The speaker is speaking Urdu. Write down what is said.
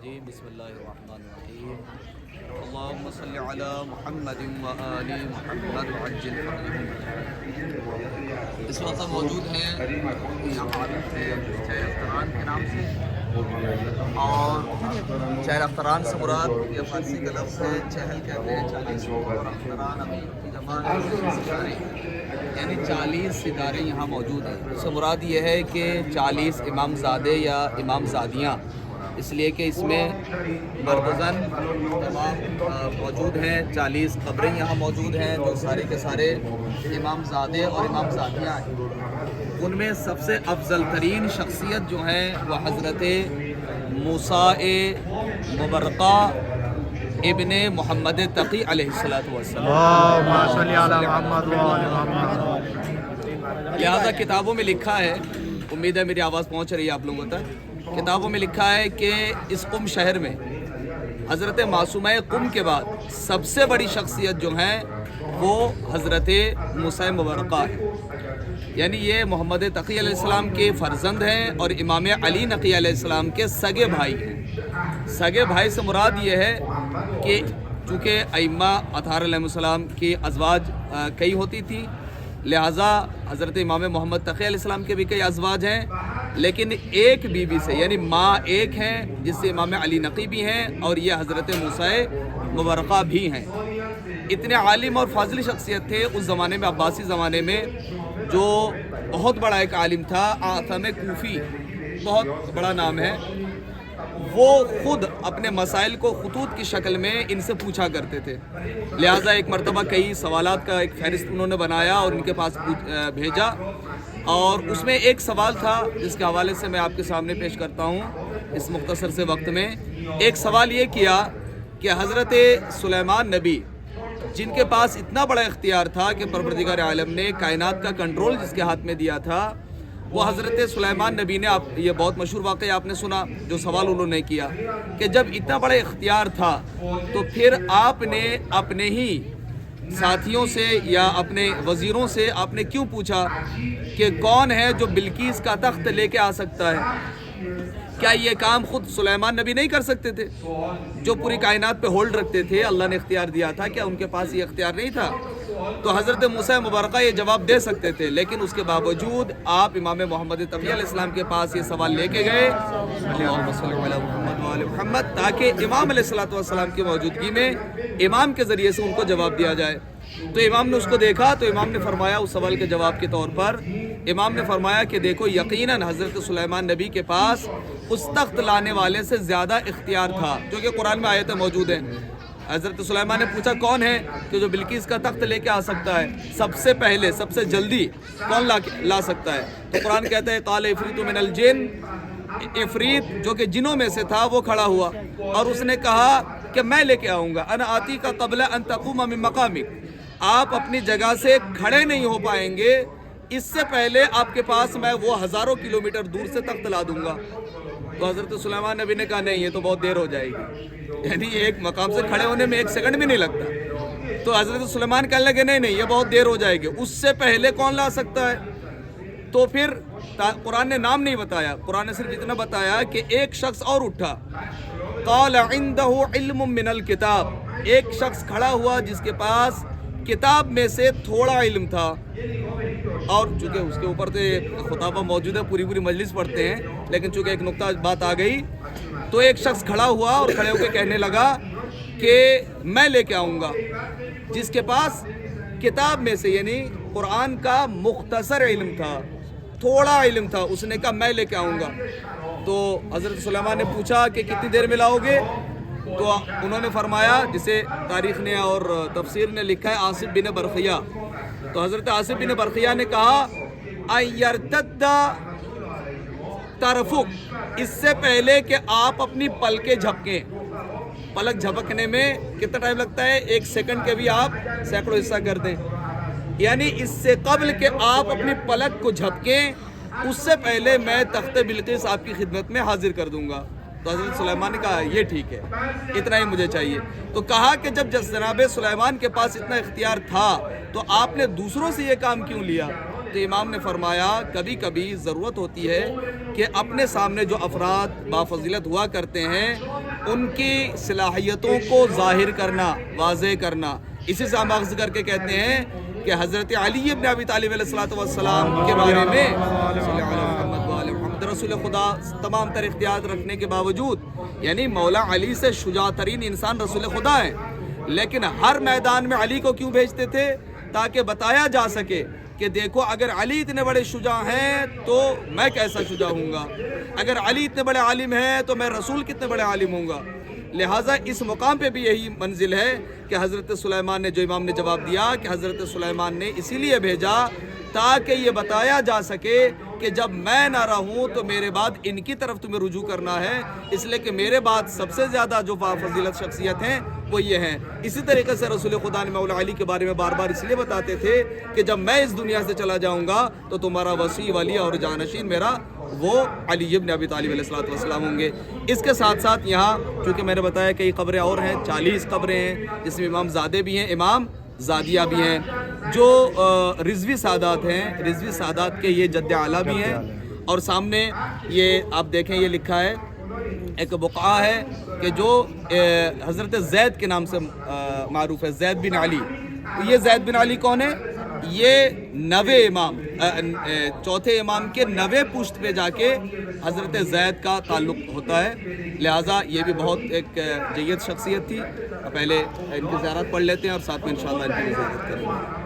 الرجیم بسم اللہ الرحمن الرحیم اللہم صلی علی محمد و آل محمد وعجل فرجهم۔ اس وقت موجود ہیں یہاں عالم سے شہر اختران کے نام سے، اور شہر اختران سے مراد یہ فارسی کا لفظ ہے، چہل کہتے ہیں 40 اور اختران امیر کی جمع ستارے، یعنی 40 ستارے یہاں موجود ہیں۔ اس سے مراد یہ ہے کہ 40 امام زادے یا امام زادیاں، اس لیے کہ اس میں مرتزن تمام موجود ہیں، 40 قبریں یہاں موجود ہیں جو سارے کے سارے امام زادے اور امام زادیاں ہیں۔ ان میں سب سے افضل ترین شخصیت جو ہیں وہ حضرت موسیٰ مبرقہ ابن محمد تقی علیہ السلام۔ لہذا کتابوں میں لکھا ہے، امید ہے میری آواز پہنچ رہی ہے آپ لوگوں تک، کتابوں میں لکھا ہے کہ اس قم شہر میں حضرت معصومہ قم کے بعد سب سے بڑی شخصیت جو ہیں وہ حضرت موسیٰ مبرقہ ہے، یعنی یہ محمد تقی علیہ السلام کے فرزند ہیں اور امام علی نقی علیہ السلام کے سگے بھائی ہیں۔ سگے بھائی سے مراد یہ ہے کہ چونکہ ائمہ اطہار علیہ السلام کی ازواج کئی ہوتی تھی، لہٰذا حضرت امام محمد تقی علیہ السلام کے بھی کئی ازواج ہیں، لیکن ایک بیوی سے یعنی ماں ایک ہیں جس سے امام علی نقی بھی ہیں اور یہ حضرت موسیٰ مبرقہ بھی ہیں۔ اتنے عالم اور فاضل شخصیت تھے اس زمانے میں، عباسی زمانے میں، جو بہت بڑا ایک عالم تھا، آثم کوفی، بہت بڑا نام ہے۔ وہ خود اپنے مسائل کو خطوط کی شکل میں ان سے پوچھا کرتے تھے، لہٰذا ایک مرتبہ کئی سوالات کا ایک فہرست انہوں نے بنایا اور ان کے پاس بھیجا، اور اس میں ایک سوال تھا جس کے حوالے سے میں آپ کے سامنے پیش کرتا ہوں اس مختصر سے وقت میں۔ ایک سوال یہ کیا کہ حضرت سلیمان نبی، جن کے پاس اتنا بڑا اختیار تھا کہ پروردگار عالم نے کائنات کا کنٹرول جس کے ہاتھ میں دیا تھا، وہ حضرت سلیمان نبی نے، یہ بہت مشہور واقعہ آپ نے سنا جو سوال انہوں نے کیا کہ جب اتنا بڑا اختیار تھا تو پھر آپ نے اپنے ہی ساتھیوں سے یا اپنے وزیروں سے آپ نے کیوں پوچھا کہ کون ہے جو بلقیس کا تخت لے کے آ سکتا ہے؟ کیا یہ کام خود سلیمان نبی نہیں کر سکتے تھے جو پوری کائنات پہ ہولڈ رکھتے تھے؟ اللہ نے اختیار دیا تھا، کیا ان کے پاس یہ اختیار نہیں تھا؟ تو حضرت موسیٰ مبرقہ یہ جواب دے سکتے تھے، لیکن اس کے باوجود آپ امام محمد تقی علیہ السلام کے پاس یہ سوال لے کے گئے، اللہم صلی علی محمد و آل محمد، تاکہ امام علیہ السلام کی موجودگی میں امام کے ذریعے سے ان کو جواب دیا جائے۔ تو امام نے اس کو دیکھا تو امام نے فرمایا اس سوال کے جواب کے طور پر، امام نے فرمایا کہ دیکھو یقیناً حضرت سلیمان نبی کے پاس اس تخت لانے والے سے زیادہ اختیار تھا، جو کہ قرآن میں آیتیں موجود ہیں۔ حضرت سلیمان نے پوچھا کون ہے کہ جو بلقیس کا تخت لے کے آ سکتا ہے، سب سے پہلے سب سے جلدی کون لا سکتا ہے؟ تو قرآن کہتا ہے قال عفریت من الجن، عفریت جو کہ جنوں میں سے تھا وہ کھڑا ہوا اور اس نے کہا کہ میں لے کے آؤں گا، انا آتی کا قبل ان تقوم من مقامک، آپ اپنی جگہ سے کھڑے نہیں ہو پائیں گے، اس سے پہلے آپ کے پاس میں وہ ہزاروں کلومیٹر دور سے تخت لا دوں گا۔ تو حضرت سلیمان نبی نے کہا نہیں، یہ تو بہت دیر ہو جائے گی، یعنی ایک مقام سے کھڑے ہونے میں 1 سیکنڈ بھی نہیں لگتا۔ تو حضرت سلیمان کہنے لگے نہیں یہ بہت دیر ہو جائے گی، اس سے پہلے کون لا سکتا ہے؟ تو پھر قرآن نے نام نہیں بتایا، قرآن نے صرف اتنا بتایا کہ ایک شخص اور اٹھا، قال عنده علم من الکتاب، ایک شخص کھڑا ہوا جس کے پاس کتاب میں سے تھوڑا علم تھا، اور چونکہ اس کے اوپر تو خطابہ موجود ہے، پوری مجلس پڑھتے ہیں، لیکن چونکہ ایک نقطہ بات آ گئی تو ایک شخص کھڑا ہوا اور کھڑے ہو کے کہنے لگا کہ میں لے کے آؤں گا، جس کے پاس کتاب میں سے یعنی قرآن کا مختصر علم تھا، تھوڑا علم تھا، اس نے کہا میں لے کے آؤں گا۔ تو حضرت سلیمان نے پوچھا کہ کتنی دیر میں لاؤ گے؟ تو انہوں نے فرمایا، جسے تاریخ نے اور تفسیر نے لکھا ہے عاصم بن برقیہ، تو حضرت عاصم بن برقیہ نے کہا ایرتد طرفک، اس سے پہلے کہ آپ اپنی پلکیں جھپکیں، پلک جھپکنے میں کتنا ٹائم لگتا ہے؟ 1 سیکنڈ کے بھی آپ سینکڑوں حصہ کر دیں، یعنی اس سے قبل کہ آپ اپنی پلک کو جھپکیں اس سے پہلے میں تخت بلقیس آپ کی خدمت میں حاضر کر دوں گا۔ تو حضرت سلیمان نے کہا یہ ٹھیک ہے، اتنا ہی مجھے چاہیے۔ تو کہا کہ جب جناب سلیمان کے پاس اتنا اختیار تھا تو آپ نے دوسروں سے یہ کام کیوں لیا؟ تو امام نے فرمایا کبھی کبھی ضرورت ہوتی ہے کہ اپنے سامنے جو افراد بافضیلت ہوا کرتے ہیں ان کی صلاحیتوں کو ظاہر کرنا، واضح کرنا. اسی سے ہم اخذ کر کے کہتے ہیں کہ حضرت علی ابن ابی طالب علیہ السلام کے بارے میں صلی اللہ علیہ محمد رسول خدا تمام تر اختیارات رکھنے کے باوجود، یعنی مولا علی سے شجاع ترین انسان رسول خدا ہیں، لیکن ہر میدان میں علی کو کیوں بھیجتے تھے؟ تاکہ بتایا جا سکے کہ دیکھو اگر علی اتنے بڑے شجاع ہیں تو میں کیسا شجاع ہوں گا، اگر علی اتنے بڑے عالم ہیں تو میں رسول کتنے بڑے عالم ہوں گا. لہٰذا اس مقام پہ بھی یہی منزل ہے کہ حضرت سلیمان نے، جو امام نے جواب دیا کہ حضرت سلیمان نے اسی لیے بھیجا تاکہ یہ بتایا جا سکے کہ جب میں نہ رہوں تو میرے بعد ان کی طرف تمہیں رجوع کرنا ہے، اس لیے کہ میرے بعد سب سے زیادہ جو فضیلت شخصیت ہیں وہ یہ ہیں. اسی طریقے سے رسول خدا نے مولا علی کے بارے میں بار بار اس لیے بتاتے تھے کہ جب میں اس دنیا سے چلا جاؤں گا تو تمہارا وصی، ولی اور جانشین میرا وہ علی ابن ابی طالب علیہ السلام ہوں گے. اس کے ساتھ ساتھ یہاں چونکہ میں نے بتایا کئی قبریں اور ہیں، 40 قبریں ہیں، جس میں امام زادے بھی ہیں، امام زادیہ بھی ہیں، جو رضوی سادات ہیں، رضوی سادات کے یہ جد اعلیٰ بھی ہیں. اور سامنے یہ آپ دیکھیں، یہ لکھا ہے ایک بقعہ ہے کہ جو حضرت زید کے نام سے معروف ہے، زید بن علی. یہ زید بن علی کون ہے؟ یہ 90 امام، چوتھے امام کے 90 پشت پہ جا کے حضرت زید کا تعلق ہوتا ہے. لہٰذا یہ بھی بہت ایک جید شخصیت تھی. پہلے ان کی زیارت پڑھ لیتے ہیں اور ساتھ میں انشاءاللہ ان کی زیارت کریں گے.